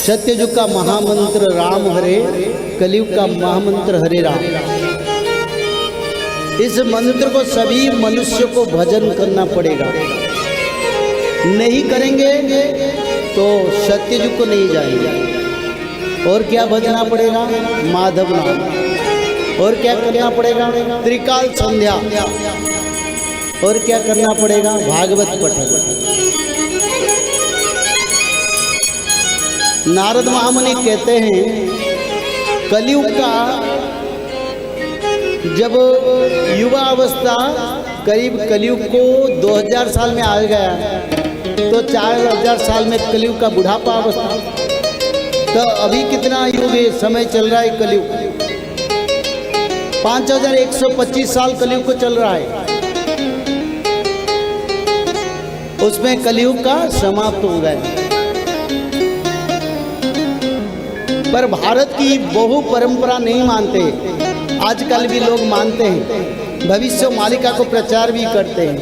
सत्ययुग का महामंत्र राम हरे, कलयुग का महामंत्र हरे राम। इस मंत्र को सभी मनुष्य को भजन करना पड़ेगा। नहीं करेंगे तो सत्ययुग को नहीं जाएंगे। और क्या भजना पड़ेगा? माधव नाम। और क्या करना पड़ेगा? त्रिकाल संध्या। और क्या करना पड़ेगा? भागवत पठन। नारद महामुनि कहते हैं कलयुग का जब युवा अवस्था करीब कलयुग को 2000 साल में आ गया तो 4000 साल में कलयुग का बुढ़ापा अवस्था। तो अभी कितना युग समय चल रहा है? कलयुग 5125 साल कलयुग को चल रहा है। उसमें कलयुग का समाप्त हो गया। पर भारत की बहु परंपरा नहीं मानते। आजकल भी लोग मानते हैं, भविष्य मालिका को प्रचार भी करते हैं।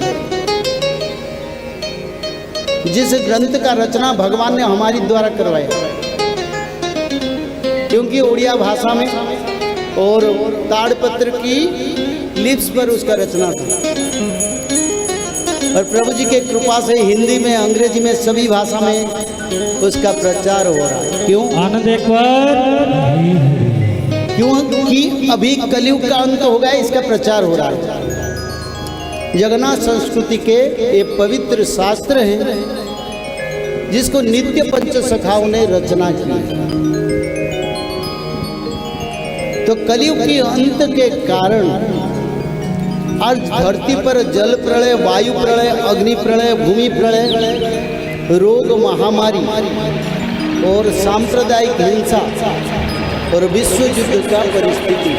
जिस ग्रंथ का रचना भगवान ने हमारी द्वारा करवाया, क्योंकि उड़िया भाषा में और ताड़पत्र की लिप्स पर उसका रचना था। और प्रभु जी के कृपा से हिंदी में, अंग्रेजी में, सभी भाषा में उसका प्रचार हो रहा है। क्यों? आनंद एक बार। क्योंकि अभी कलयुग का अंत हो गया, इसका प्रचार हो रहा है। जगन्नाथ संस्कृति के ये पवित्र शास्त्र हैं जिसको नित्य पंच सखाओं ने रचना की। तो कलयुग के अंत के कारण आज धरती पर जल प्रलय, वायु प्रलय, अग्नि प्रलय, भूमि प्रलय, रोग, महामारी और सांप्रदायिक हिंसा और विश्व युद्ध का परिस्थिति,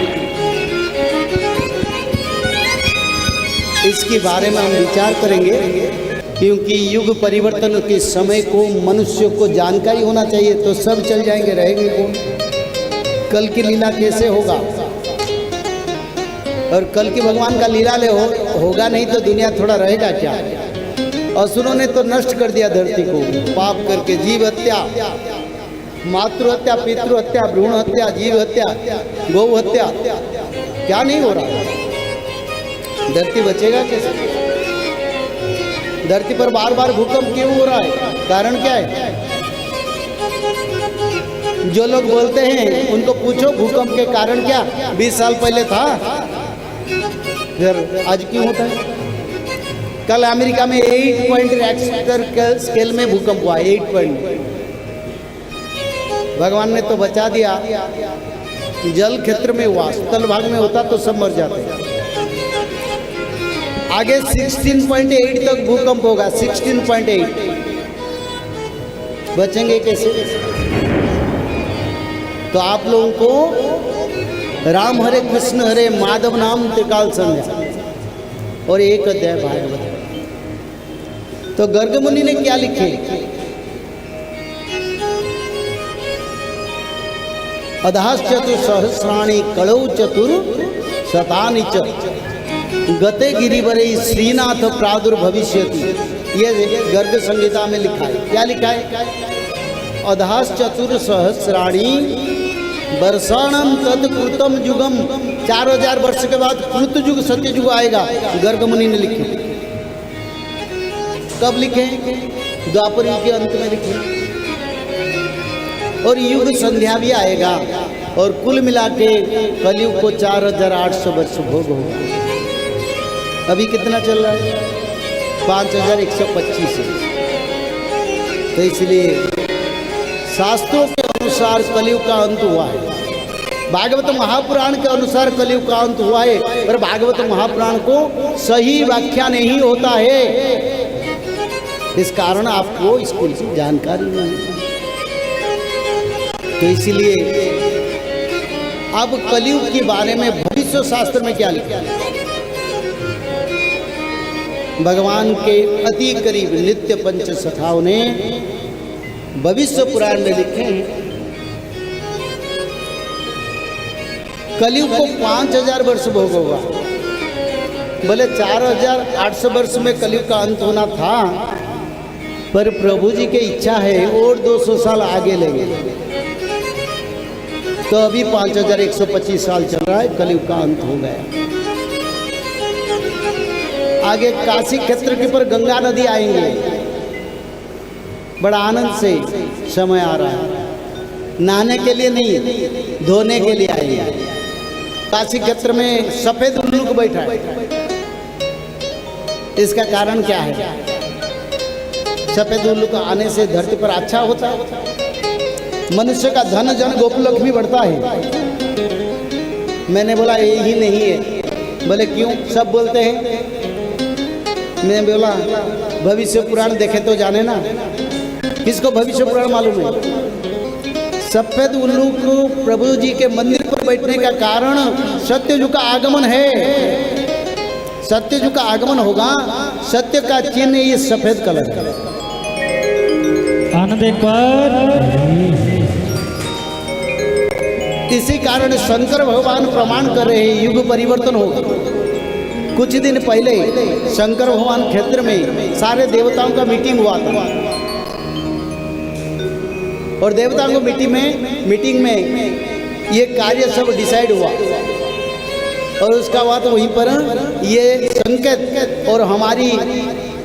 इसके बारे में हम विचार करेंगे। क्योंकि युग परिवर्तन के समय को मनुष्य को जानकारी होना चाहिए, तो सब चल जाएंगे, रहेंगे कौन? कल की लीला कैसे होगा? और कल की भगवान का लीला ले होगा नहीं तो दुनिया थोड़ा रहेगा क्या? असुरों ने तो नष्ट कर दिया धरती को, पाप करके। जीव हत्या, मातृ हत्या, पितृ हत्या, भ्रूण हत्या, जीव हत्या, गौ हत्या, क्या नहीं हो रहा? धरती बचेगा कैसे? धरती पर बार बार भूकंप क्यों हो रहा है? कारण क्या है? जो लोग बोलते हैं उनको पूछो भूकंप के कारण क्या 20 साल पहले था, फिर आज क्यों होता है? कल अमेरिका में 8 पॉइंट रिक्टर स्केल में भूकंप हुआ। 8 पॉइंट। भगवान ने तो बचा दिया। जल क्षेत्र में हुआ, स्थल भाग में होता तो सब मर जाते। आगे 16.8 तक भूकंप होगा। 16.8 बचेंगे कैसे? तो आप लोगों को राम हरे, कृष्ण हरे, माधव नाम, त्रिकाल संध्या और एक अध्याय भागवत। तो गर्ग मुनि ने क्या लिखे? अधास चतुर सहस्राणि कलौ चतुर शतानि च गते गिरिवरे श्रीनाथ प्रादुर्भविष्यति। ये गर्ग संहिता में लिखा है। क्या लिखा है? अधास चतुर सहस्राणि वर्षाणम तद कृतम युगम। 4000 वर्ष के बाद कृत युग, सत्य युग आएगा। गर्ग मुनि ने लिखे। कब लिखे? द्वापर युग के अंत में लिखे। और युग संध्या भी आएगा। और कुल मिला के कलयुग को 4800 वर्ष भोग होगा। अभी कितना चल रहा है? 5125। तो इसलिए शास्त्रों के अनुसार कलयुग का अंत हुआ है। भागवत महापुराण के अनुसार कलयुग का अंत हुआ है। पर भागवत महापुराण को सही व्याख्या नहीं होता है। इस कारण आपको इसकी जानकारी नहीं। तो इसलिए अब कलयुग के बारे में भविष्य शास्त्र में क्या लिखा है? भगवान के अति करीब नित्य पंच सखाओं ने भविष्य पुराण में लिखे हैं कलयुग को 5000 वर्ष भोग होगा। भले 4800 वर्ष में कलयुग का अंत होना था, पर प्रभु जी की इच्छा है और 200 साल आगे लेंगे। तो अभी 5125 साल चल रहा है, कलयुग का अंत हो गया। आगे काशी क्षेत्र के ऊपर गंगा नदी आएंगे, बड़ा आनंद से समय आ रहा है। नहाने के लिए नहीं, धोने के लिए आएंगे। काशी क्षेत्र में सफेद उल्लूक बैठा है। इसका कारण क्या है? सफेद उल्लू का आने से धरती पर अच्छा होता है, मनुष्य का धन जन गोपलक भी बढ़ता है। मैंने बोला यही नहीं है। बोले क्यों? सब बोलते हैं। मैं बोला भविष्य पुराण देखे तो जाने ना। किसको भविष्य पुराण मालूम है? सफेद उल्लू को प्रभु जी के मंदिर पर बैठने का कारण सत्ययुग का आगमन है। सत्ययुग का आगमन होगा, सत्य का चिन्ह ये सफेद कलर है। आनंद एक बार। इसी कारण शंकर भगवान प्रमाण कर रहे हैं युग परिवर्तन होगा। कुछ दिन पहले शंकर भगवान क्षेत्र में सारे देवताओं का मीटिंग हुआ था और देवताओं को मीटिंग में ये कार्य सब डिसाइड हुआ और उसका बाद वहीं पर ये संकेत और हमारी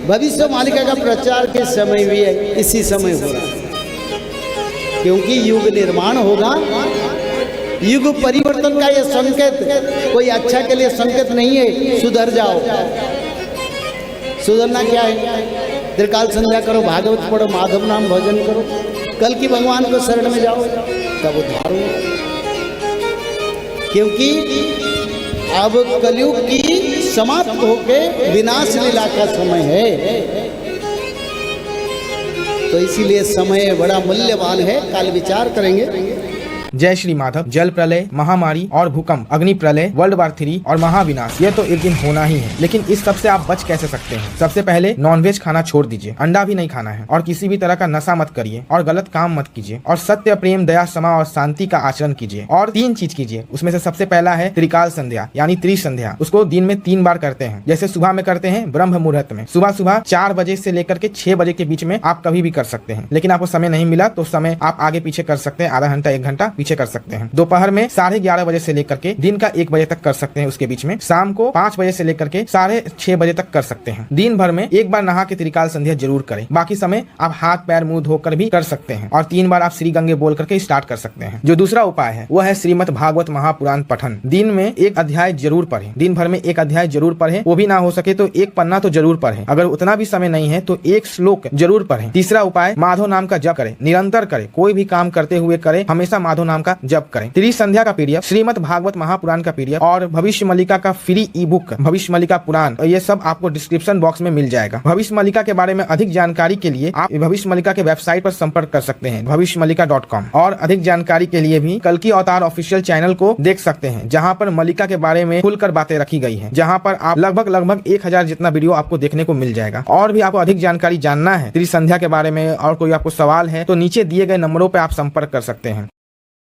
भविष्य मालिका का प्रचार के समय भी है, इसी समय हो रहा है। क्योंकि युग निर्माण होगा, युग परिवर्तन का ये संकेत कोई अच्छा के लिए संकेत नहीं है। सुधर जाओ। सुधरना क्या है? त्रिकाल संध्या करो, भागवत पढ़ो, माधव नाम भजन करो, कल की भगवान को शरण में जाओ, तब उद्धार हो। क्योंकि अब कलयुग की समाप्त होके विनाश लीला का समय है। तो इसीलिए समय बड़ा मूल्यवान है। कल विचार करेंगे। जय श्री माधव। जल प्रलय, महामारी और भूकंप, अग्नि प्रलय, वर्ल्ड वार 3 और महाविनाश, ये तो एक दिन होना ही है। लेकिन इस सब से आप बच कैसे सकते हैं? सबसे पहले नॉनवेज खाना छोड़ दीजिए, अंडा भी नहीं खाना है, और किसी भी तरह का नशा मत करिए, और गलत काम मत कीजिए, और सत्य, प्रेम, दया, क्षमा और शांति का आचरण कीजिए। और 3 चीज कीजिए। उसमें से सबसे पहला है त्रिकाल संध्या यानी त्रिसंध्या। उसको दिन में 3 बार करते हैं। जैसे सुबह में करते हैं ब्रह्म मुहूर्त में, सुबह 4 बजे से लेकर के 6 बजे के बीच में आप कभी भी कर सकते हैं। लेकिन आपको समय नहीं मिला तो समय आप आगे पीछे कर सकते हैं, आधा घंटा 1 घंटा पीछे कर सकते हैं। दोपहर में 11:30 बजे से लेकर के दिन का 1 बजे तक कर सकते हैं। उसके बीच में शाम को 5 बजे से लेकर के 6:30 बजे तक कर सकते हैं। दिन भर में 1 बार नहा के त्रिकाल संध्या जरूर करें। बाकी समय आप हाथ पैर मुंह धोकर भी कर सकते हैं, और 3 बार आप श्री गंगे बोल करके स्टार्ट कर सकते हैं। जो दूसरा उपाय है वो है श्रीमद् भागवत महापुराण पठन। दिन में 1 अध्याय जरूर पढ़ें। दिन भर में 1 अध्याय जरूर पढ़ें। वो भी ना हो सके तो 1 पन्ना तो जरूर पढ़ें। अगर उतना भी समय नहीं है तो 1 श्लोक जरूर पढ़ें। तीसरा उपाय माधव नाम का जप करें, निरंतर करें। कोई भी काम करते हुए करें, हमेशा माधव नाम का जप करें। त्रिसंध्या का पीडीएफ, श्रीमद् भागवत महापुराण का पीडीएफ और भविष्य मल्लिका का फ्री ई बुक भविष्य मल्लिका पुराण, ये सब आपको डिस्क्रिप्शन बॉक्स में मिल जाएगा। भविष्य मल्लिका के बारे में अधिक जानकारी के लिए आप भविष्य मल्लिका के वेबसाइट पर संपर्क कर सकते हैं, भविष्यमल्लिका.com। और अधिक जानकारी के लिए भी कल्कि अवतार ऑफिशियल चैनल को देख सकते हैं, जहाँ पर मल्लिका के बारे में खुलकर बातें रखी गई है, जहाँ पर आप लगभग 1000 जितना वीडियो आपको देखने को मिल जाएगा। और भी आपको अधिक जानकारी जानना है त्रिसंध्या के बारे में और कोई आपको सवाल है तो नीचे दिए गए नंबरों पर आप संपर्क कर सकते हैं।